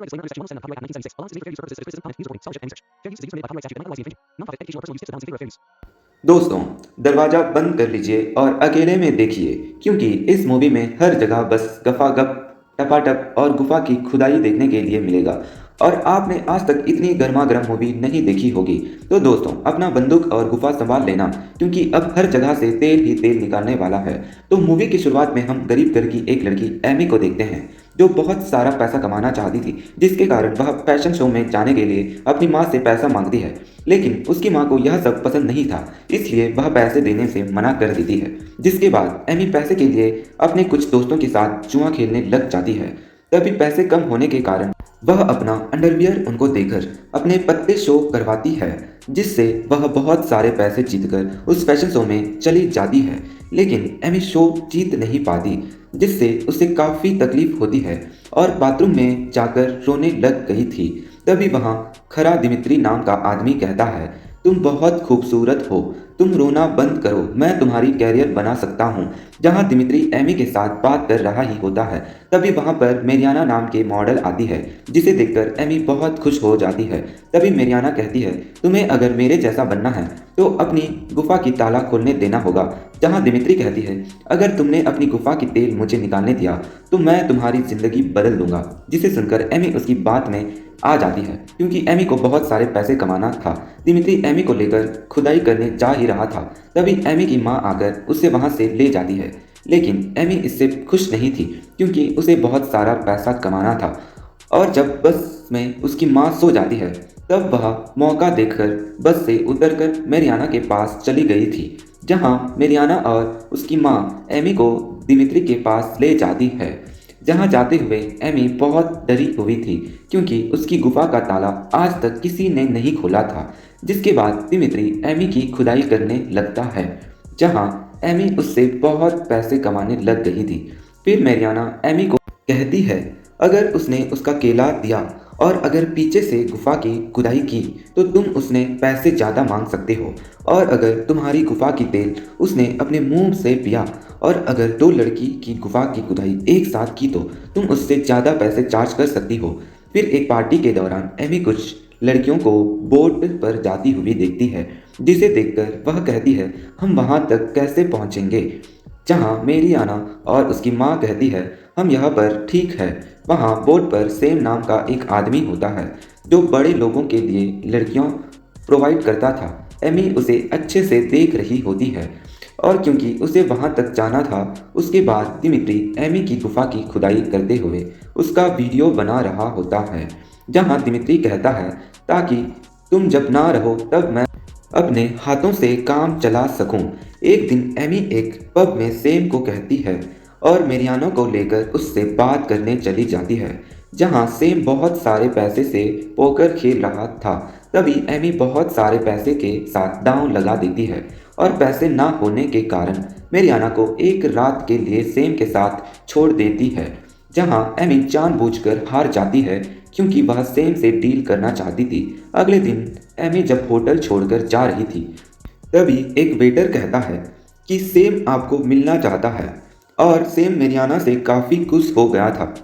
Right disclaimer. This section will not necessarily send a copyright Act 1976. Along with today's purposes, this user created scholarship and research. Fair use of these views are made by copyright statute and unauthorized infringement. Non-profit educational or personal use tips and analysis of fair use. दोस्तों, दरवाजा बंद कर लीजिए और अकेले में देखिए, क्योंकि इस मूवी में हर जगह बस गपागप, टपाटप और गुफा की खुदाई देखने के लिए मिलेगा। और आपने आज तक इतनी गर्मा-गर्म मूवी नहीं देखी होगी। तो दोस्तों, अपना बंदूक और गुफा संभाल लेना, क्योंकि अब हर जगह से तेल ही तेल निकालने वाला है। तो मूवी की शुरुआत में हम गरीब घर की एक लड़की एमी को देखते हैं, जो बहुत सारा पैसा कमाना चाहती थी, जिसके कारण वह फैशन शो में जाने के लिए अपनी माँ से पैसा मांगती है। लेकिन उसकी माँ को यह सब पसंद नहीं था, इसलिए वह पैसे देने से मना कर देती है। जिसके बाद एमी पैसे के लिए अपने कुछ दोस्तों के साथ जुआ खेलने लग जाती है। तभी पैसे कम होने के कारण वह अपना अंडरवियर उनको देकर अपने पत्ते शो करवाती है, जिससे वह बहुत सारे पैसे जीतकर उस फैशन शो में चली जाती है। लेकिन एमी शो जीत नहीं पाती, जिससे उसे काफ़ी तकलीफ होती है और बाथरूम में जाकर रोने लग गई थी। तभी वहाँ खरा दिमित्री नाम का आदमी कहता है, तुम बहुत खूबसूरत हो, तुम रोना बंद करो, मैं तुम्हारी कैरियर बना सकता हूँ। जहाँ दिमित्री एमी के साथ बात कर रहा ही होता है, तभी वहाँ पर मेरियाना नाम के मॉडल आती है, जिसे देखकर एमी बहुत खुश हो जाती है। तभी मेरियाना कहती है, तुम्हें अगर मेरे जैसा बनना है तो अपनी गुफा की ताला खोलने देना होगा। जहाँ दिमित्री कहती है, अगर तुमने अपनी गुफा की तेल मुझे निकालने दिया तो मैं तुम्हारी जिंदगी बदल दूंगा। जिसे सुनकर एमी उसकी बात में आ जाती है, क्योंकि एमी को बहुत सारे पैसे कमाना था। दिमित्री एमी को लेकर खुदाई करने जा ही रहा था, तभी एमी की माँ आकर उसे वहाँ से ले जाती है। लेकिन एमी इससे खुश नहीं थी, क्योंकि उसे बहुत सारा पैसा कमाना था। और जब बस में उसकी माँ सो जाती है, तब वह मौका देखकर बस से उतरकर मेरियाना के पास चली गई थी। जहाँ मेरियाना और उसकी माँ एमी को दिमित्री के पास ले जाती है। जहाँ जाते हुए एमी बहुत डरी हुई थी, क्योंकि उसकी गुफा का ताला आज तक किसी ने नहीं खोला था। जिसके बाद दिमित्री एमी की खुदाई करने लगता है, जहाँ एमी उससे बहुत पैसे कमाने लग गई थी। फिर मेरियाना एमी को कहती है, अगर उसने उसका केला दिया और अगर पीछे से गुफा की खुदाई की तो तुम उसने पैसे ज़्यादा मांग सकते हो। और अगर तुम्हारी गुफा की तेल उसने अपने मुंह से पिया और अगर दो लड़की की गुफा की खुदाई एक साथ की तो तुम उससे ज़्यादा पैसे चार्ज कर सकती हो। फिर एक पार्टी के दौरान एमी कुछ लड़कियों को बोट पर जाती हुई देखती है, जिसे देखकर वह कहती है, हम वहाँ तक कैसे पहुँचेंगे। जहाँ मेरियाना और उसकी माँ कहती है, हम यहाँ पर ठीक है। वहाँ बोट पर सेम नाम का एक आदमी होता है, जो बड़े लोगों के लिए लड़कियों प्रोवाइड करता था। एमी उसे अच्छे से देख रही होती है, और क्योंकि उसे वहाँ तक जाना था, उसके बाद दिमित्री एमी की गुफा की खुदाई करते हुए उसका वीडियो बना रहा होता है। जहाँ दिमित्री कहता है, ताकि तुम जब ना रहो तब मैं अपने हाथों से काम चला सकूं। एक दिन एमी एक पब में सेम को कहती है और मेरियानो को लेकर उससे बात करने चली जाती है, जहां सेम बहुत सारे पैसे से पोकर खेल रहा था। तभी एमी बहुत सारे पैसे के साथ दांव लगा देती है और पैसे ना होने के कारण मेरियाना को एक रात के लिए सेम के साथ छोड़ देती है। जहां एमी जानबूझकर हार जाती है, क्योंकि वह सेम से डील करना चाहती थी। अगले दिन एमी जब होटल छोड़कर जा रही थी, तभी एक वेटर कहता है कि सेम आपको मिलना चाहता है, और सेम मेरियाना से काफ़ी खुश हो गया था।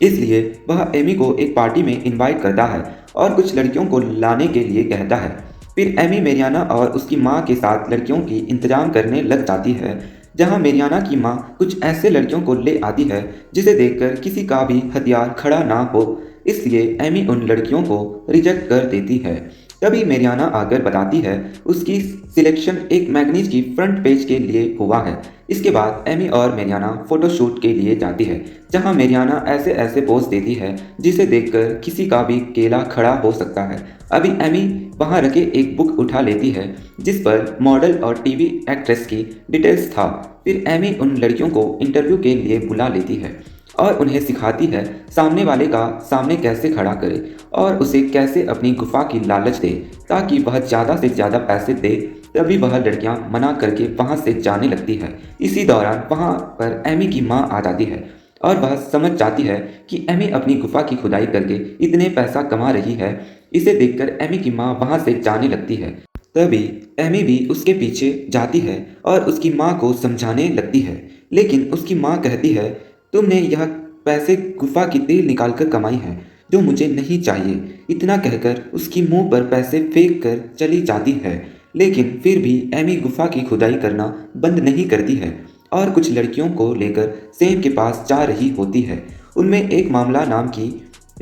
इसलिए वह एमी को एक पार्टी में इनवाइट करता है और कुछ लड़कियों को लाने के लिए कहता है। फिर एमी मेरियाना और उसकी माँ के साथ लड़कियों की इंतजाम करने लग जाती है, जहाँ मेरियाना की माँ कुछ ऐसे लड़कियों को ले आती है जिसे देखकर किसी का भी हथियार खड़ा ना हो, इसलिए एमी उन लड़कियों को रिजेक्ट कर देती है। तभी मेरियाना आकर बताती है, उसकी सिलेक्शन एक मैगजीन की फ्रंट पेज के लिए हुआ है। इसके बाद एमी और मेरियाना फोटोशूट के लिए जाती है, जहां मेरियाना ऐसे ऐसे पोज देती है जिसे देखकर किसी का भी केला खड़ा हो सकता है। अभी एमी वहां रखे एक बुक उठा लेती है, जिस पर मॉडल और टीवी एक्ट्रेस की डिटेल्स था। फिर एमी उन लड़कियों को इंटरव्यू के लिए बुला लेती है और उन्हें सिखाती है सामने वाले का सामने कैसे खड़ा करे और उसे कैसे अपनी गुफा की लालच दे, ताकि वह ज़्यादा से ज़्यादा पैसे दे। तभी वह लड़कियां मना करके वहां से जाने लगती है। इसी दौरान वहां पर एमी की मां आ जाती है और वह समझ जाती है कि एमी अपनी गुफा की खुदाई करके इतने पैसा कमा रही है। इसे देखकर एमी की मां वहां से जाने लगती है। तभी एमी भी उसके पीछे जाती है और उसकी माँ को समझाने लगती है, लेकिन उसकी माँ कहती है, तुमने यह पैसे गुफा की तेल निकाल कर कमाई है, जो मुझे नहीं चाहिए। इतना कहकर उसकी मुंह पर पैसे फेंक कर चली जाती है। लेकिन फिर भी एमी गुफा की खुदाई करना बंद नहीं करती है और कुछ लड़कियों को लेकर सैम के पास जा रही होती है। उनमें एक मामला नाम की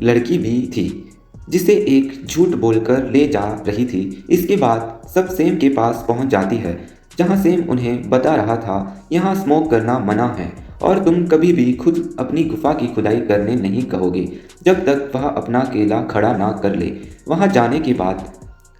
लड़की भी थी जिसे एक झूठ बोलकर ले जा रही थी। इसके बाद सब सैम के पास पहुंच जाती है जहां सैम उन्हें बता रहा था यहाँ स्मोक करना मना है और तुम कभी भी खुद अपनी गुफा की खुदाई करने नहीं कहोगे जब तक वह अपना केला खड़ा ना कर ले। वहां जाने के बाद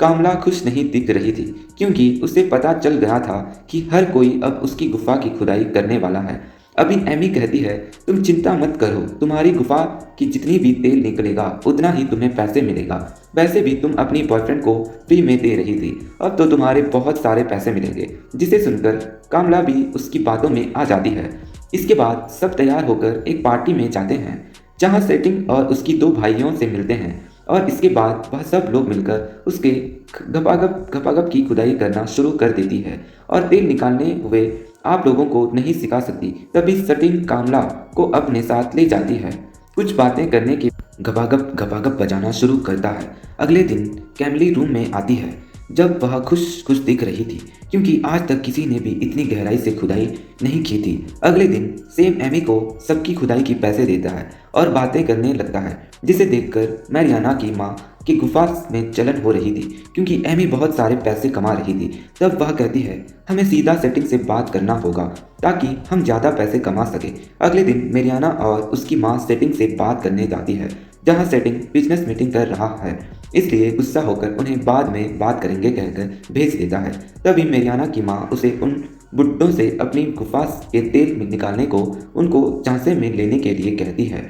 कामला खुश नहीं दिख रही थी क्योंकि उसे पता चल गया था कि हर कोई अब उसकी गुफा की खुदाई करने वाला है। अभी एमी कहती है तुम चिंता मत करो, तुम्हारी गुफा की जितनी भी तेल निकलेगा उतना ही तुम्हें पैसे मिलेगा। वैसे भी तुम अपनी बॉयफ्रेंड को फ्री में दे रही थी, अब तो तुम्हारे बहुत सारे पैसे मिलेंगे। जिसे सुनकर कामला भी उसकी बातों में आ जाती है। इसके बाद सब तैयार होकर एक पार्टी में जाते हैं जहां सेटिंग और उसकी दो भाइयों से मिलते हैं और इसके बाद वह सब लोग मिलकर उसके गपागप की खुदाई करना शुरू कर देती है और तेल निकालने हुए आप लोगों को नहीं सिखा सकती। तभी सटिंग कामला को अपने साथ ले जाती है। कुछ बातें करने के गपागप बजाना शुरू करता है। अगले दिन कैमली रूम में आती है जब वह खुश खुश दिख रही थी क्योंकि आज तक किसी ने भी इतनी गहराई से खुदाई नहीं की थी। अगले दिन सेम एमी को सबकी खुदाई की पैसे देता है और बातें करने लगता है जिसे देखकर मैरियाना की माँ की गुफा में जलन हो रही थी क्योंकि एमी बहुत सारे पैसे कमा रही थी। तब वह कहती है हमें सीधा सेटिंग से बात करना होगा ताकि हम ज़्यादा पैसे कमा सके। अगले दिन मैरियाना और उसकी माँ सेटिंग से बात करने जाती है जहाँ सेटिंग बिजनेस मीटिंग कर रहा है, इसलिए गुस्सा होकर उन्हें बाद में बात करेंगे कहकर भेज देता है। तभी मैरियाना की माँ उसे उन बुड्ढों से अपनी गुफा के तेल में निकालने को उनको झांसे में लेने के लिए कहती है।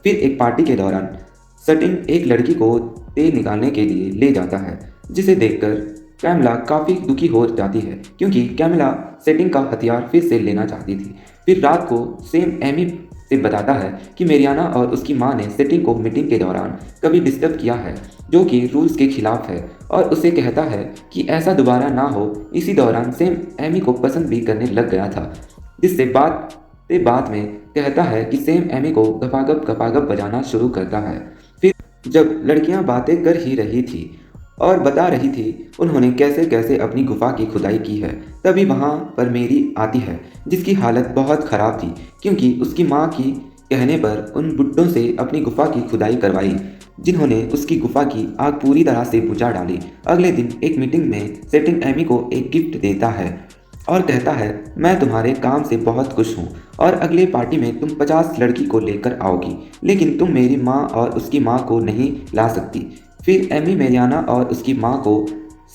फिर एक पार्टी के दौरान सटिंग एक लड़की को तेल निकालने के लिए ले जाता है जिसे देखकर कैमला काफ़ी दुखी हो जाती है क्योंकि कैमला सेटिंग का हथियार फिर से लेना चाहती थी। फिर रात को सेम एमी से बताता है कि मैरियाना और उसकी माँ ने सेटिंग को मीटिंग के दौरान कभी डिस्टर्ब किया है जो कि रूल्स के खिलाफ है और उसे कहता है कि ऐसा दोबारा ना हो। इसी दौरान सेम एमी को पसंद भी करने लग गया था जिससे बात में कहता है कि सेम एमी को गपागप बजाना शुरू करता है। फिर जब लड़कियां बातें कर ही रही थी और बता रही थी उन्होंने कैसे कैसे अपनी गुफा की खुदाई की है, तभी वहाँ पर मेरी आती है जिसकी हालत बहुत ख़राब थी क्योंकि उसकी माँ की कहने पर उन बुड्ढों से अपनी गुफा की खुदाई करवाई जिन्होंने उसकी गुफा की आग पूरी तरह से बुझा डाली। अगले दिन एक मीटिंग में सेटिंग एमी को एक गिफ्ट देता है और कहता है मैं तुम्हारे काम से बहुत खुश हूँ और अगले पार्टी में तुम 50 लड़की को लेकर आओगी, लेकिन तुम मेरी माँ और उसकी माँ को नहीं ला सकती। फिर एमी मैरियाना और उसकी माँ को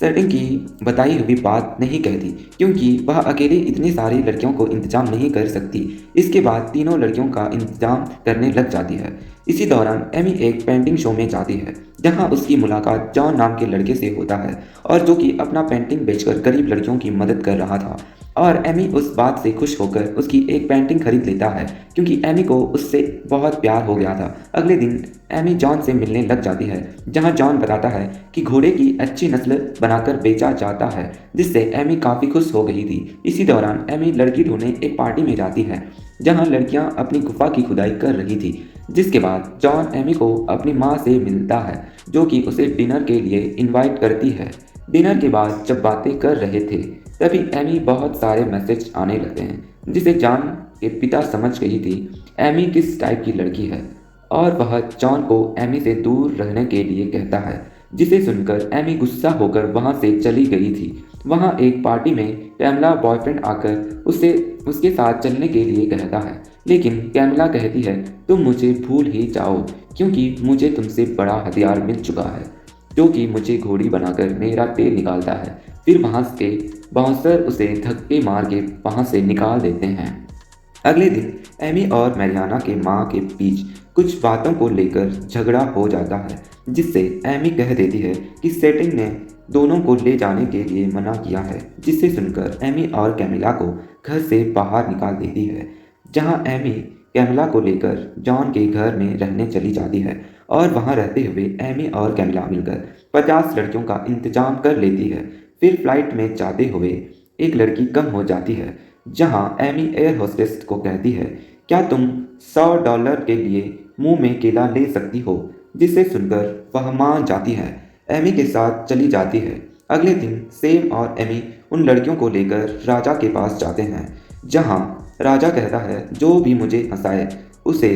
सेटिंग की बताई हुई बात नहीं कहती क्योंकि वह अकेले इतनी सारी लड़कियों को इंतजाम नहीं कर सकती। इसके बाद तीनों लड़कियों का इंतजाम करने लग जाती है। इसी दौरान एमी एक पेंटिंग शो में जाती है जहां उसकी मुलाकात जॉन नाम के लड़के से होता है और जो कि अपना पेंटिंग बेचकर गरीब लड़कियों की मदद कर रहा था और एमी उस बात से खुश होकर उसकी एक पेंटिंग खरीद लेता है क्योंकि एमी को उससे बहुत प्यार हो गया था। अगले दिन एमी जॉन से मिलने लग जाती है जहां जॉन बताता है कि घोड़े की अच्छी नस्ल बनाकर बेचा जाता है जिससे एमी काफ़ी खुश हो गई थी। इसी दौरान एमी लड़की ढूंढने एक पार्टी में जाती है जहां लड़कियां अपनी गुफा की खुदाई कर रही थी। जिसके बाद जॉन एमी को अपनी माँ से मिलता है जो कि उसे डिनर के लिए इनवाइट करती है। डिनर के बाद जब बातें कर रहे थे तभी एमी बहुत सारे मैसेज आने लगते हैं जिसे जॉन के पिता समझ गई थी एमी किस टाइप की लड़की है और वह जॉन को एमी से दूर रहने के लिए कहता है जिसे सुनकर एमी गुस्सा होकर वहां से चली गई थी। वहां एक पार्टी में कैमला बॉयफ्रेंड आकर उसके साथ चलने के लिए कहता है लेकिन कैमला कहती है तुम मुझे भूल ही जाओ क्योंकि मुझे तुमसे बड़ा हथियार मिल चुका है जो कि मुझे घोड़ी बनाकर मेरा तेल निकालता है। फिर वहां से बाउंसर उसे धक्के मार के वहां से निकाल देते हैं। अगले दिन एमी और मैरियाना के माँ के बीच कुछ बातों को लेकर झगड़ा हो जाता है जिससे एमी कह देती है कि सेटिंग ने दोनों को ले जाने के लिए मना किया है, जिसे सुनकर एमी और कैमिला को घर से बाहर निकाल देती है जहां एमी कैमिला को लेकर जॉन के घर में रहने चली जाती है और वहां रहते हुए एमी और कैमिला मिलकर 50 लड़कियों का इंतजाम कर लेती है। फिर फ्लाइट में जाते हुए एक लड़की कम हो जाती है जहां एमी एयर होस्टेस को कहती है क्या तुम $100 के लिए मुंह में केला ले सकती हो। जिसे सुनकर वह मान जाती है, एमी के साथ चली जाती है। अगले दिन सैम और एमी उन लड़कियों को लेकर राजा के पास जाते हैं, जहां राजा कहता है जो भी मुझे हंसाए उसे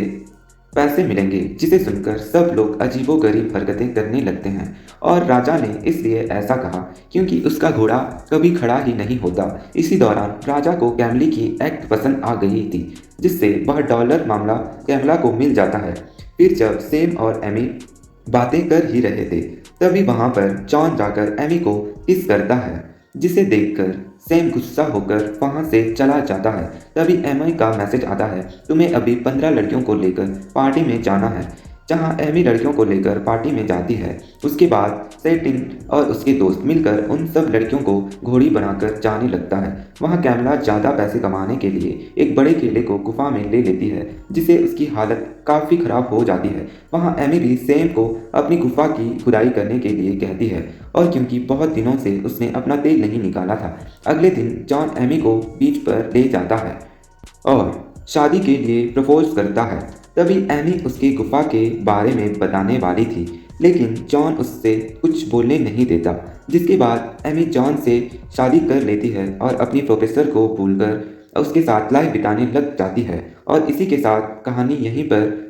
पैसे मिलेंगे, जिसे सुनकर सब लोग अजीबोगरीब हरकतें करने लगते हैं। और राजा ने इसलिए ऐसा कहा क्योंकि उसका घोड़ा कभी खड़ा ही नहीं होता। इसी दौरान राजा को कैमली की एक्ट पसंद आ गई थी, जिससे वह डॉलर मामला कैमला को मिल जाता है। फिर जब सैम और एमी बातें कर ही रहे थे, तभी वहां पर जॉन जाकर एमी को किस करता है, जिसे देखकर सैम गुस्सा होकर वहां से चला जाता है। तभी एमी का मैसेज आता है, तुम्हें अभी 15 लड़कियों को लेकर पार्टी में जाना है। जहां एमी लड़कियों को लेकर पार्टी में जाती है, उसके बाद सेटिन और उसके दोस्त मिलकर उन सब लड़कियों को घोड़ी बनाकर जाने लगता है। वहां कैमला ज़्यादा पैसे कमाने के लिए एक बड़े केले को गुफा में ले लेती है, जिससे उसकी हालत काफ़ी ख़राब हो जाती है। वहां एमी भी सैम को अपनी गुफा की खुदाई करने के लिए कहती है, और क्योंकि बहुत दिनों से उसने अपना तेल नहीं निकाला था। अगले दिन जॉन एमी को बीच पर ले जाता है और शादी के लिए प्रपोज करता है। तभी एमी उसकी गुफा के बारे में बताने वाली थी, लेकिन जॉन उससे कुछ बोलने नहीं देता। जिसके बाद एमी जॉन से शादी कर लेती है और अपनी प्रोफेसर को भूलकर उसके साथ लाइफ बिताने लग जाती है। और इसी के साथ कहानी यहीं पर